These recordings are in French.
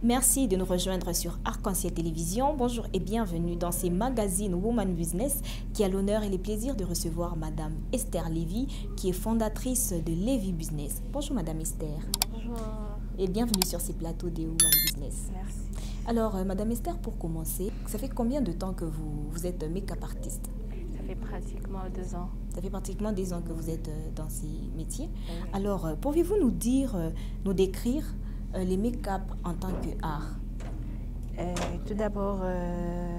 Merci de nous rejoindre sur Arc-en-Ciel Télévision. Bonjour et bienvenue dans ces magazines Woman Business qui a l'honneur et le plaisir de recevoir Madame Esther Lévy qui est fondatrice de Lévy Business. Bonjour Madame Esther. Bonjour. Et bienvenue sur ces plateaux des Woman Business. Merci. Alors Madame Esther, pour commencer, ça fait combien de temps que vous êtes make-up artiste? Ça fait pratiquement 2 ans. Ça fait pratiquement 2 ans que vous êtes dans ces métiers. Oui. Alors, pourriez-vous nous dire, nous décrire les make-up en tant qu'art? Tout d'abord,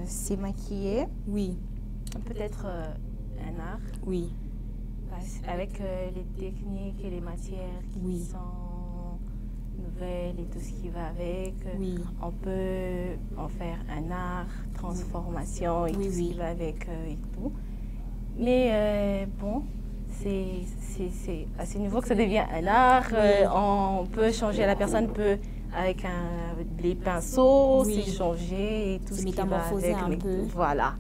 c'est maquiller. Oui, Peut-être un art. oui, Avec les techniques et les matières qui Oui. sont nouvelles et tout ce qui va avec. Oui. On peut en faire un art, transformation et Oui, tout ce oui. qui va avec et tout. Mais bon, c'est à ce niveau que ça devient un art. On peut changer, la personne peut, avec les pinceaux, Oui. s'échanger et tout Se ce qui va métamorphoser avec. un peu. Voilà.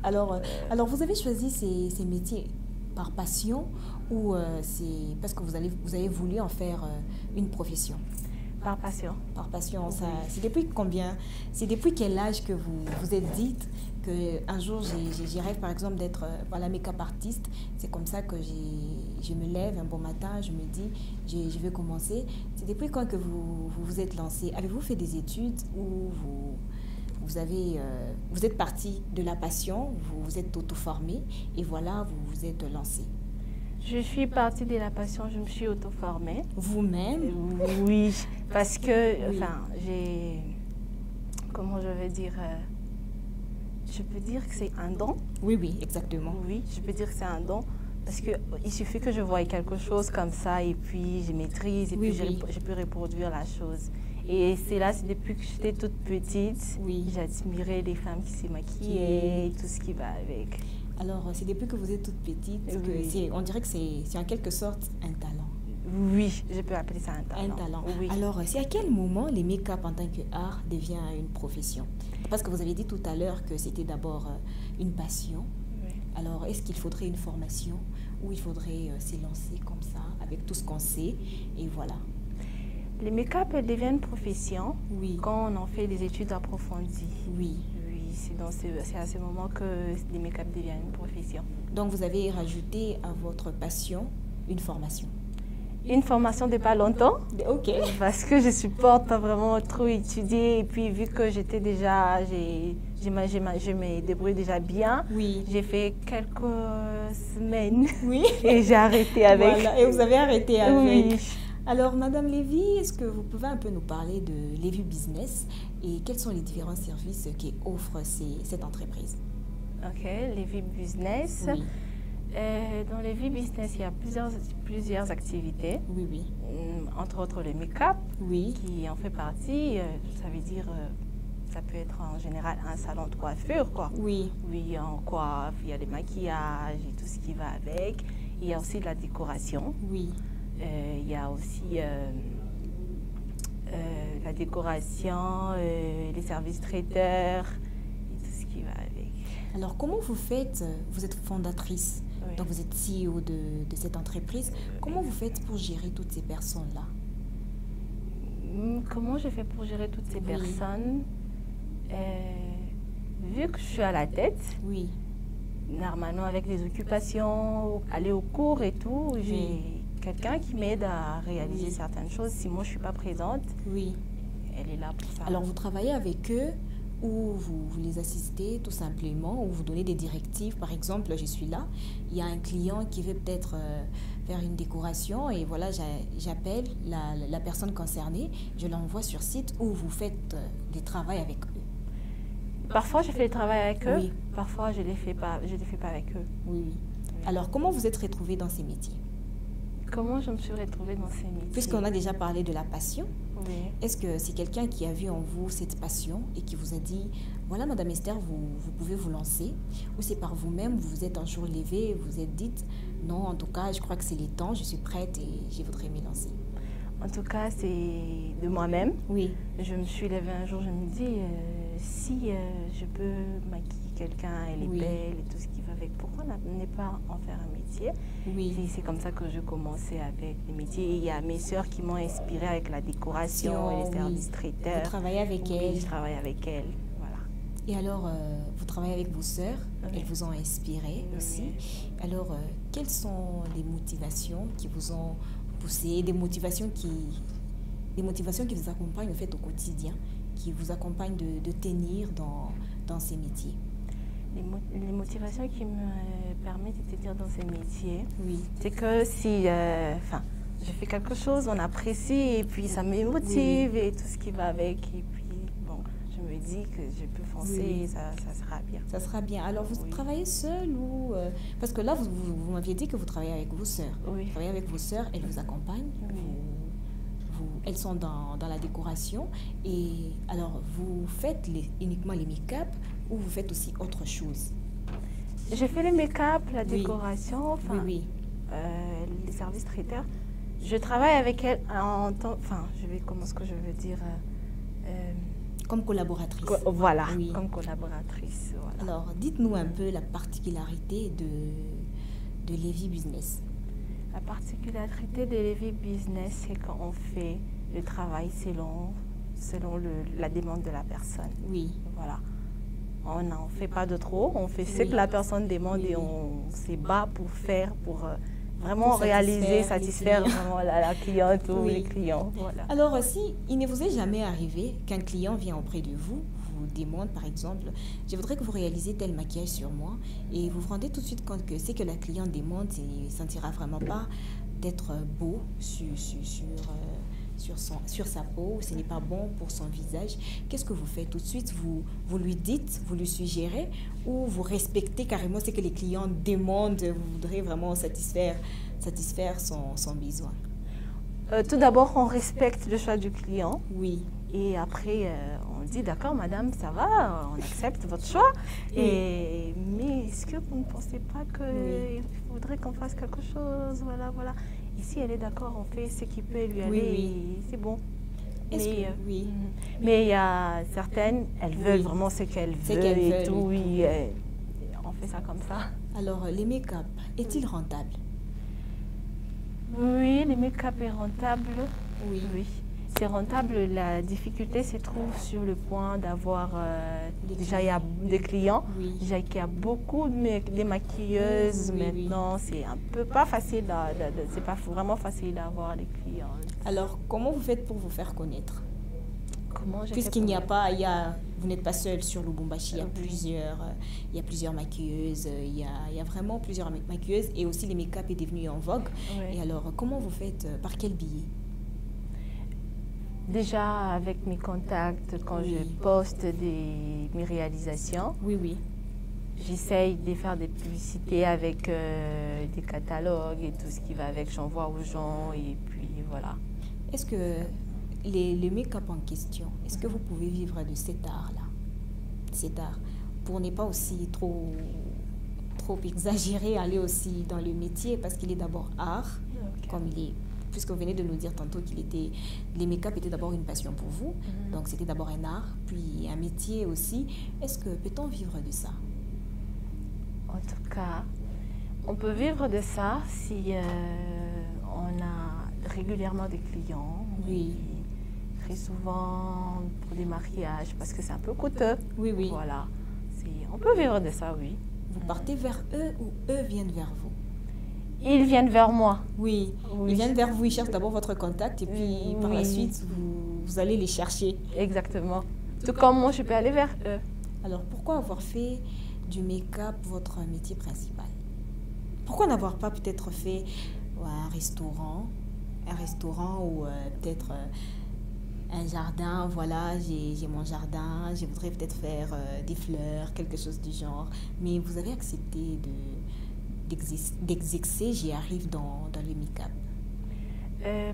Alors, vous avez choisi ces métiers par passion ou c'est parce que vous avez voulu en faire une profession? Par passion. Par passion, Oui. c'est depuis combien? C'est depuis quel âge que vous vous êtes dit qu'un jour j'ai rêve par exemple d'être make-up artiste? C'est comme ça que je me lève un bon matin, je me dis je vais commencer. C'est depuis quand que vous vous êtes lancé? Avez-vous fait des études ou vous êtes parti de la passion, vous vous êtes auto-formé et voilà, vous vous êtes lancé? Je suis partie de la passion, je me suis auto-formée. Vous-même? Oui, parce que, Oui. enfin, comment je vais dire, je peux dire que c'est un don. Oui, oui, exactement. Oui, je peux dire que c'est un don. Parce qu'il suffit que je voie quelque chose comme ça et puis je maîtrise et Oui, puis oui. je peux reproduire la chose. Et c'est depuis que j'étais toute petite, Oui. j'admirais les femmes qui se maquillaient et tout ce qui va avec. Alors, c'est depuis que vous êtes toute petite Oui. on dirait que c'est en quelque sorte un talent. Oui, je peux appeler ça un talent. Un talent. Oui. Alors, c'est à quel moment les make-up en tant qu'art devient une profession? Parce que vous avez dit tout à l'heure que c'était d'abord une passion. Oui. Alors, est-ce qu'il faudrait une formation ou il faudrait s'élancer comme ça, avec tout ce qu'on sait, et voilà? Les make-up deviennent une profession Oui, quand on en fait des études approfondies. oui. Oui, c'est à ce moment que les make-up deviennent une profession. Donc, vous avez rajouté à votre passion une formation. Une formation de pas longtemps, Ok. parce que je supporte pas vraiment trop étudier. Et puis, vu que j'étais déjà, je me débrouille déjà bien, Oui. j'ai fait quelques semaines Oui. et j'ai arrêté avec. Voilà. Et vous avez arrêté avec. Oui. Alors, Madame Lévy, est-ce que vous pouvez un peu nous parler de Lévy Business et quels sont les différents services qu'offre cette entreprise? Ok, Lévy Business. Oui, Dans Lévy Business, il y a plusieurs activités. oui, oui. Entre autres le make-up, Oui, qui en fait partie. Ça veut dire, ça peut être en général un salon de coiffure, quoi. oui, Oui, on coiffe, il y a les maquillages et tout ce qui va avec. Il y a aussi de la décoration. oui. Il y a aussi la décoration, les services traiteurs et tout ce qui va avec. Alors, comment vous faites? Vous êtes fondatrice, Oui. donc vous êtes CEO de cette entreprise. Comment vous faites pour gérer toutes ces personnes-là? Comment je fais pour gérer toutes ces Oui. personnes? Vu que je suis à la tête, Oui, normalement avec les occupations, aller au cours et tout, j'ai quelqu'un qui m'aide à réaliser Oui. certaines choses. Si moi je ne suis pas présente, oui. elle est là pour ça. Alors, vous travaillez avec eux ou vous les assistez tout simplement ou vous donnez des directives? Par exemple, je suis là, il y a un client qui veut peut-être faire une décoration et voilà, j'appelle la personne concernée, je l'envoie sur site ou vous faites des travaux avec eux? Parfois je fais le travail avec eux, Oui. parfois je ne les fais pas avec eux. Oui, oui. Alors, comment vous êtes retrouvée dans ces métiers? Comment je me suis retrouvée dans ces métiers? Puisqu'on a déjà parlé de la passion, Oui. est-ce que c'est quelqu'un qui a vu en vous cette passion et qui vous a dit, voilà Madame Esther, vous pouvez vous lancer? Ou c'est par vous-même, vous vous êtes un jour levé et vous vous êtes dit, non, en tout cas, je crois que c'est le temps, je suis prête et je voudrais me lancer? En tout cas, c'est de moi-même. Oui, Je me suis levée un jour, je me dis, si je peux maquiller quelqu'un, elle est Oui. belle et tout ce qui va avec, pourquoi ne pas en faire un métier? oui. Et c'est comme ça que je commençais avec les métiers. Et il y a mes sœurs qui m'ont inspirée avec la décoration et les Oui. services Vous traiteurs. travaillez avec Oui, elles. je travaille avec elles. Voilà. Et alors, vous travaillez avec vos sœurs, Oui. elles vous ont inspiré Oui. aussi. Alors, quelles sont les motivations qui vous ont poussé, des motivations qui vous accompagnent en fait au quotidien, qui vous accompagnent de tenir dans ces métiers? Les motivations qui me permettent de tenir dans ces métiers, Oui, c'est que si je fais quelque chose, on apprécie et puis ça me motive et tout ce qui va avec. Et puis, bon, je me dis que je peux foncer Oui. et ça sera bien. ça sera bien. Alors, vous Oui. travaillez seul ou... parce que là, vous m'aviez dit que vous travaillez avec vos sœurs. Oui. Vous travaillez avec vos sœurs, elles vous accompagnent. Oui. Elles sont dans la décoration. Et alors, vous faites uniquement les make-up ou vous faites aussi autre chose? Je fais le make-up, la Oui. décoration, Oui, oui. les services traiteurs. Je travaille avec elles en tant... comment est-ce que je veux dire Comme collaboratrice. Voilà, Oui. comme collaboratrice. Voilà. Alors, dites-nous un peu la particularité de Lévi Business. La particularité de Lévi Business, c'est qu'on fait le travail selon la demande de la personne. Oui, Voilà. On n'en fait pas de trop, on fait ce Oui. que la personne demande Oui, et oui. on se bat pour faire, pour vraiment Pour réaliser, satisfaire les clients. vraiment la cliente ou Oui. les clients. Voilà. alors si il ne vous est jamais arrivé qu'un client vient auprès de vous, vous demande par exemple, je voudrais que vous réalisiez tel maquillage sur moi, et vous vous rendez tout de suite compte que ce que la cliente demande, il ne sentira vraiment pas d'être beau sur sa peau, ce n'est pas bon pour son visage. Qu'est-ce que vous faites tout de suite? Vous lui dites, vous lui suggérez, ou vous respectez carrément ce que les clients demandent, vous voudrez vraiment satisfaire son besoin? Tout d'abord, on respecte le choix du client. Oui, Et après, on dit d'accord, madame, ça va, on accepte votre choix. Oui. Mais est-ce que vous ne pensez pas qu'il Oui. faudrait qu'on fasse quelque chose? Voilà, voilà. Et si elle est d'accord, on fait ce qui peut lui Oui, aller, oui. et c'est bon. Est-ce Mais, que- oui. mais il y a certaines, elles veulent Oui. vraiment ce qu'elles Ce veulent qu'elles et veulent tout. et Oui, on fait ça comme ça. Alors, les make-up, est-il rentable? Oui, le make-up est rentable. Oui. Oui, c'est rentable. La difficulté se trouve sur le point d'avoir... Des déjà, il y a des clients. Oui. Déjà qu'il y a beaucoup de maquilleuses Oui, oui. maintenant. C'est un peu pas facile. C'est pas vraiment facile d'avoir des clients. Alors, comment vous faites pour vous faire connaître? Comment je Puisqu'il fais n'y a pour- pas, vous n'êtes pas seul sur Lubumbashi, Oui. il y a plusieurs maquilleuses, il y a vraiment plusieurs maquilleuses et aussi les make-up est devenu en vogue. Oui. Et alors, comment vous faites? Par quel billet? Déjà, avec mes contacts, quand Oui. je poste mes réalisations, Oui, oui. j'essaye de faire des publicités avec des catalogues et tout ce qui va avec. J'envoie aux gens et puis voilà. Est-ce que les make-up en question, est-ce que vous pouvez vivre de cet art-là? Cet art, pour ne pas aussi trop exagérer, aller aussi dans le métier, parce qu'il est d'abord art, comme il est, puisque vous venez de nous dire tantôt les make-up étaient d'abord une passion pour vous, donc c'était d'abord un art, puis un métier aussi. Est-ce que peut-on vivre de ça? En tout cas, on peut vivre de ça si on a régulièrement des clients. Oui. Très souvent pour des mariages, parce que c'est un peu coûteux. Oui, oui. Voilà. On peut vivre de ça, oui. Vous partez vers eux ou eux viennent vers vous? Ils viennent vers moi. Oui, Oui. ils viennent vers vous, ils cherchent d'abord votre contact et puis par la Oui. suite, vous allez les chercher. Exactement. Tout comme moi, je peux aller vers eux. Alors, pourquoi avoir fait du make-up votre métier principal? Pourquoi n'avoir pas peut-être fait un restaurant ou peut-être un jardin? Voilà, j'ai mon jardin, je voudrais peut-être faire des fleurs, quelque chose du genre. Mais vous avez accepté d'exercer, j'y arrive dans le make-up.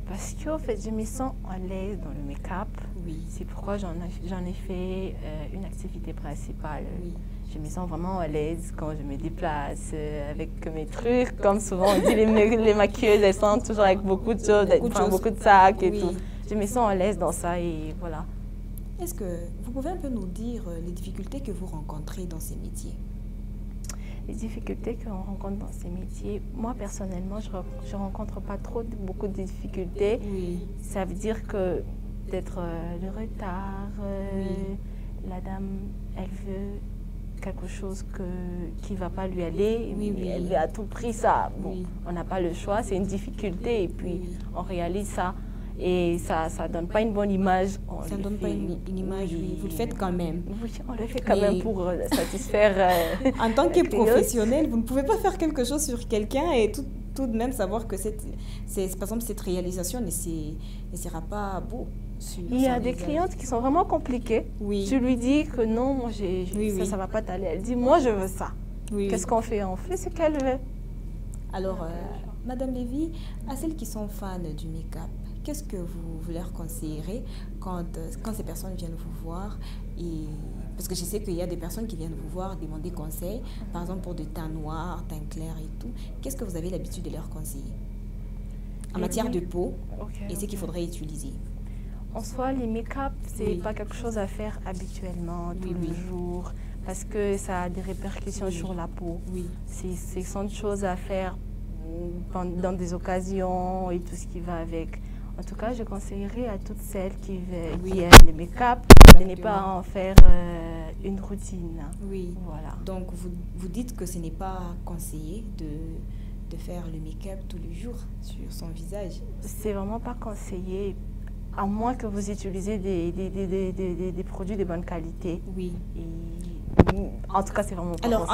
Parce qu'en fait, je me sens à l'aise dans le make-up. Oui. C'est pourquoi j'en ai fait une activité principale. Oui. Je me sens vraiment à l'aise quand je me déplace avec mes trucs. Comme souvent on dit, les maquilleuses, elles sont toujours avec beaucoup de choses, beaucoup de sacs et tout. Je me sens à l'aise dans ça et voilà. Est-ce que vous pouvez un peu nous dire les difficultés que vous rencontrez dans ces métiers? Les difficultés qu'on rencontre dans ces métiers, moi personnellement, je ne rencontre pas beaucoup de difficultés. Oui. Ça veut dire que peut-être le retard, la dame, elle veut quelque chose qui ne va pas lui aller, elle veut à tout prix ça. Bon, on n'a pas le choix, c'est une difficulté et puis on réalise ça. Et ça ne donne pas une bonne image. Ça ne donne pas une image, oui. Vous le faites quand même. Oui, on le fait quand même pour satisfaire. En tant que professionnel, vous ne pouvez pas faire quelque chose sur quelqu'un et tout de même savoir que par exemple, cette réalisation ne sera pas beau. Il y a des clientes qui sont vraiment compliquées. Oui. Tu lui dis que non, moi, ça ne va pas t'aller. Elle dit, moi, je veux ça. Oui, Qu'est-ce qu'on fait? On fait ce qu'elle veut. Alors, Madame Lévy, à celles qui sont fans du make-up, qu'est-ce que vous leur conseillerez quand ces personnes viennent vous voir parce que je sais qu'il y a des personnes qui viennent vous voir demander conseil, par exemple pour des teints noirs, teints clairs et tout. Qu'est-ce que vous avez l'habitude de leur conseiller en matière de peau et ce qu'il faudrait utiliser? En soi, les make-up, ce n'est pas quelque chose à faire habituellement, tous les jours, parce que ça a des répercussions sur la peau. Oui. Ce sont des choses à faire dans des occasions et tout ce qui va avec. En tout cas, je conseillerais à toutes celles qui aiment le make-up de ne pas en faire une routine. Oui. Voilà. Donc, vous dites que ce n'est pas conseillé de faire le make-up tous les jours sur son visage? C'est vraiment pas conseillé, à moins que vous utilisez des produits de bonne qualité. Oui. En tout cas, c'est vraiment pas conseillé. Alors,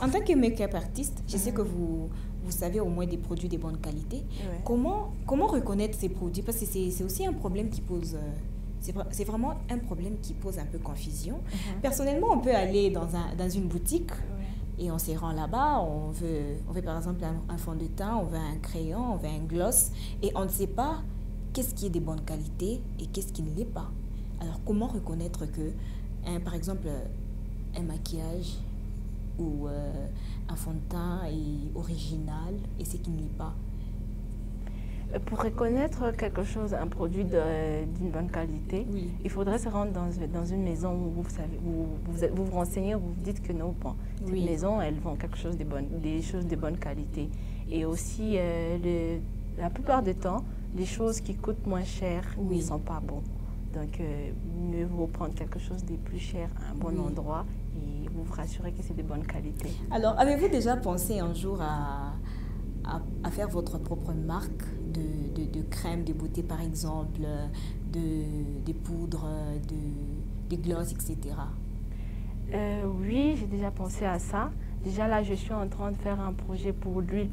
en tant que make-up artiste, je sais que vous savez au moins des produits de bonne qualité. Ouais. Comment reconnaître ces produits? Parce que c'est aussi un problème qui pose... c'est vraiment un problème qui pose un peu confusion. Personnellement, on peut aller dans une boutique et on se rend là-bas. On veut par exemple un fond de teint, on veut un crayon, on veut un gloss. Et on ne sait pas qu'est-ce qui est de bonne qualité et qu'est-ce qui ne l'est pas. Alors, comment reconnaître que, par exemple, un maquillage ou un fond de teint est original et ce qui ne l'est pas? Pour reconnaître quelque chose, un produit d'une bonne qualité, il faudrait se rendre dans une maison où vous vous renseignez, où vous dites que non, bon, cette maison, elle vend quelque chose des choses de bonne qualité. Et aussi, la plupart du temps, les choses qui coûtent moins cher ne sont pas bonnes. Donc, mieux vaut prendre quelque chose de plus cher à un bon endroit et vous vous rassurez que c'est de bonne qualité. Alors, avez-vous déjà pensé un jour à faire votre propre marque de crème de beauté, par exemple, de poudres, de gloss, etc.? Oui, j'ai déjà pensé à ça. Déjà là, je suis en train de faire un projet pour l'huile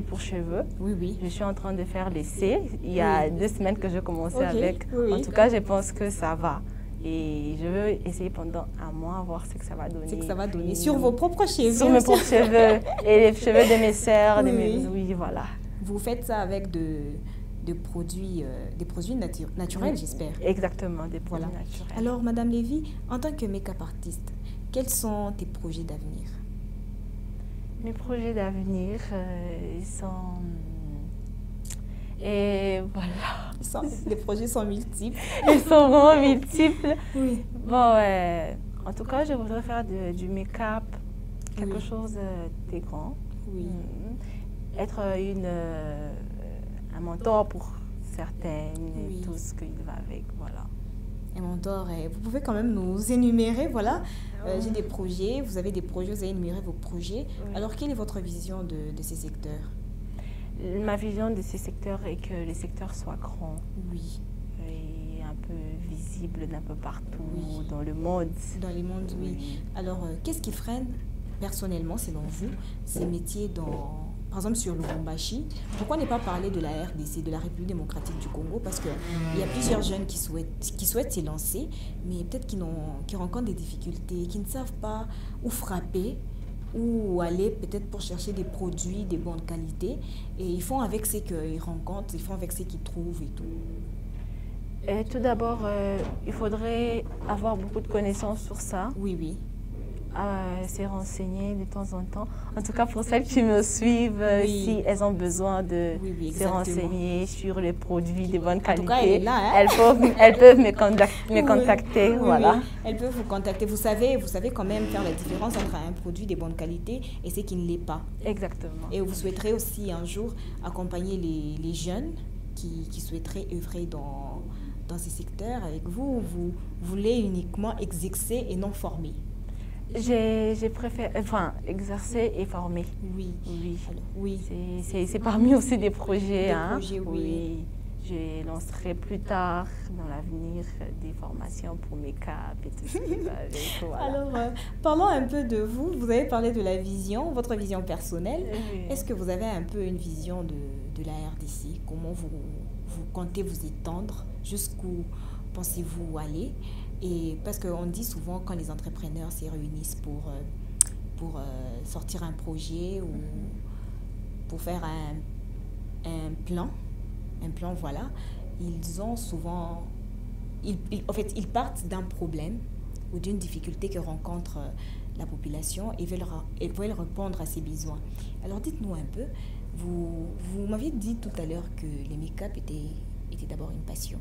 pour cheveux. Oui. Je suis en train de faire l'essai. Il y a 2 semaines que je commençais avec. En tout cas, je pense que ça va. Et je veux essayer pendant un mois, voir ce que ça va donner. Ce que ça va donner sur vos propres cheveux. Sur mes propres cheveux et les cheveux de mes sœurs. Oui, voilà. Vous faites ça avec des produits naturels, j'espère. Exactement, des produits naturels. Alors, Madame Lévy, en tant que make-up artiste, quels sont tes projets d'avenir? Mes projets d'avenir, ils sont... Et voilà. Les projets sont multiples. Ils sont vraiment multiples. Oui. Bon, en tout cas, je voudrais faire du make-up, quelque chose de grand. Oui. Être un mentor pour certaines et tout ce qui va avec, voilà. Un mentor, vous pouvez quand même nous énumérer, voilà. J'ai des projets, vous avez des projets, vous avez énuméré vos projets. Alors, quelle est votre vision de ces secteurs? Ma vision de ces secteurs est que les secteurs soient grands. Oui. Et un peu visibles d'un peu partout dans le monde. Dans le monde, oui. Alors, qu'est-ce qui freine, personnellement, selon vous, ces métiers par exemple, sur le Lubumbashi? Pourquoi ne pas parler de la RDC, de la République démocratique du Congo? Parce qu'il y a plusieurs jeunes qui souhaitent s'y lancer, mais peut-être qui rencontrent des difficultés, qui ne savent pas où frapper ou aller peut-être pour chercher des produits de bonne qualité et ils font avec ce qu'ils rencontrent, ils font avec ce qu'ils trouvent et tout. Et tout d'abord, il faudrait avoir beaucoup de connaissances sur ça. Oui, oui. Se renseigner de temps en temps. En tout cas, pour celles qui me suivent, Oui. si elles ont besoin de se exactement. renseigner sur les produits de bonne En tout qualité, cas, elle est là, hein. elles peuvent me contacter. Oui, Voilà. oui. Elles peuvent vous contacter. Vous savez quand même faire la différence entre un produit de bonne qualité et ce qui ne l'est pas. Exactement. Et vous souhaiterez aussi un jour accompagner les jeunes qui souhaiteraient œuvrer dans ces secteurs avec vous. Vous voulez uniquement exercer et non former. J'ai préféré, exercer et former. Oui. Oui. Alors, oui. C'est parmi aussi des projets. Des hein. projets, oui. Je lancerai plus tard, dans l'avenir, des formations pour mes cap et tout ce qui va avec. Voilà. Alors, parlons un peu de vous. Vous avez parlé de la vision, votre vision personnelle. Oui. Est-ce que vous avez un peu une vision de la RDC? Comment vous comptez vous étendre? Jusqu'où pensez-vous aller? Et parce qu'on dit souvent quand les entrepreneurs se réunissent pour sortir un projet ou pour faire un plan, voilà, ils ont souvent, en fait, ils partent d'un problème ou d'une difficulté que rencontre la population et veulent répondre à ses besoins. Alors dites-nous un peu, vous m'aviez dit tout à l'heure que les make-up était d'abord une passion.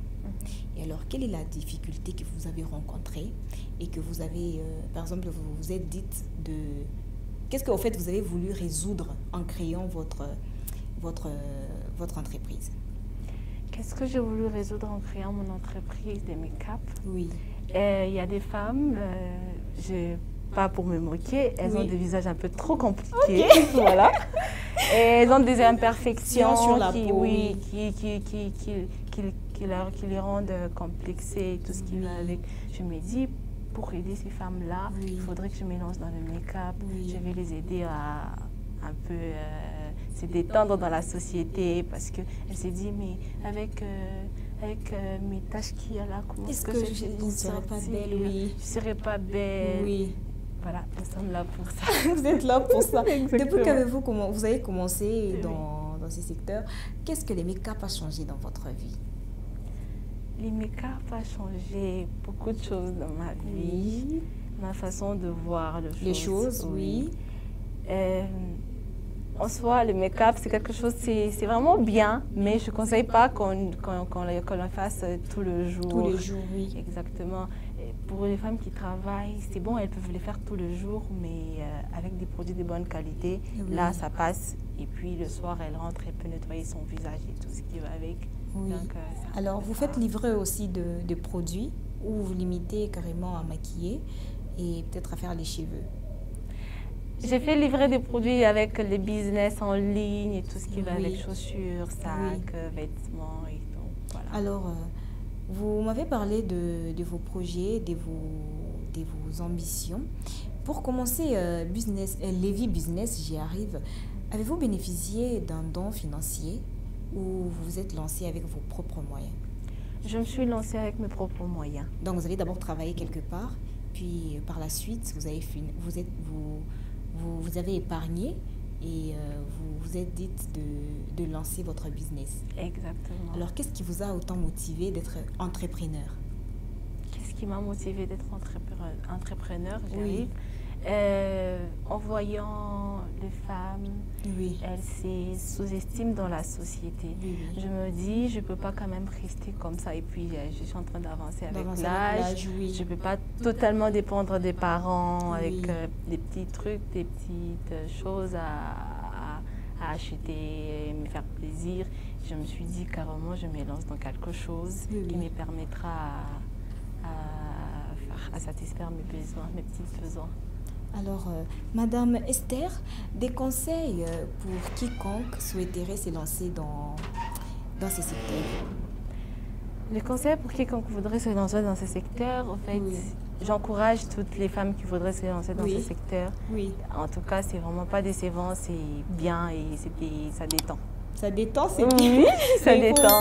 Et alors, quelle est la difficulté que vous avez rencontrée et que vous avez, par exemple, vous vous êtes dite de... Qu'est-ce que, en fait, vous avez voulu résoudre en créant votre entreprise? Qu'est-ce que j'ai voulu résoudre en créant mon entreprise de make-up? Oui. Il y a des femmes, pas pour me moquer, elles ont des visages un peu trop compliqués. Voilà. Et elles ont des imperfections sur la peau, qui les rendent complexées et tout ce qui va avec. Je me dis, pour aider ces femmes-là, il faudrait que je me lance dans le make-up. Je vais les aider à un peu se détendre dans la société parce qu'elles se disent, mais avec mes tâches qu'il y a là, comment est-ce que je ne serais pas belle? Oui. Je ne serais pas belle. Oui. Voilà, nous sommes là pour ça. Vous êtes là pour ça. Exactement. Depuis vous avez commencé dans ces secteurs, qu'est-ce que les make-up a changé dans votre vie? Les make-up a changé beaucoup de choses dans ma vie. Ma façon de voir les choses. Oui. En soi, le make-up, c'est quelque chose, c'est vraiment bien, mais je ne conseille pas qu'on le fasse tout le jour. Tous les jours, oui. Exactement. Et pour les femmes qui travaillent, c'est bon, elles peuvent le faire tout le jour, mais avec des produits de bonne qualité, là, ça passe. Et puis, le soir, elle rentre, elle peut nettoyer son visage et tout ce qui va avec. Oui. Donc, alors, vous faites livrer aussi de produits ou vous limitez carrément à maquiller et peut-être à faire les cheveux? J'ai fait livrer des produits avec les business en ligne et tout ce qui va avec chaussures, sacs, vêtements et tout. Voilà. Alors, vous m'avez parlé de vos projets, de vos ambitions. Pour commencer, Lévi Business, j'y arrive. Avez-vous bénéficié d'un don financier ou vous vous êtes lancé avec vos propres moyens? Je me suis lancée avec mes propres moyens. Donc, vous avez d'abord travaillé quelque part, puis par la suite, vous avez épargné et vous vous êtes dit de lancer votre business. Exactement. Alors, qu'est-ce qui vous a autant motivé d'être entrepreneur? Qu'est-ce qui m'a motivé d'être entrepreneur? J'arrive. En voyant les femmes, elles se sous-estiment dans la société. Je me dis, je ne peux pas quand même rester comme ça. Et puis, je suis en train d'avancer avec l'âge. Je ne peux pas totalement dépendre des parents avec des petits trucs, des petites choses à acheter, me faire plaisir. Je me suis dit, carrément, je me lance dans quelque chose qui me permettra à satisfaire mes besoins, mes petits besoins. Alors, Madame Esther, des conseils pour quiconque souhaiterait se lancer dans ces secteurs? Les conseils pour quiconque voudrait se lancer dans ces secteurs, en fait, j'encourage toutes les femmes qui voudraient se lancer dans ces secteurs. En tout cas, c'est vraiment pas décevant, c'est bien et ça détend. Ça détend, c'est bien. Oui, ça détend.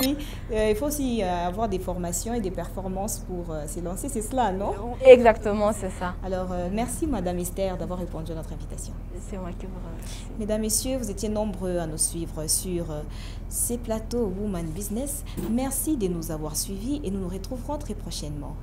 Il faut aussi avoir des formations et des performances pour s'élancer, c'est cela, non? Exactement, c'est ça. Alors, merci Madame Esther d'avoir répondu à notre invitation. C'est moi qui vous remercie. Mesdames, Messieurs, vous étiez nombreux à nous suivre sur ces plateaux Woman Business. Merci de nous avoir suivis et nous nous retrouverons très prochainement.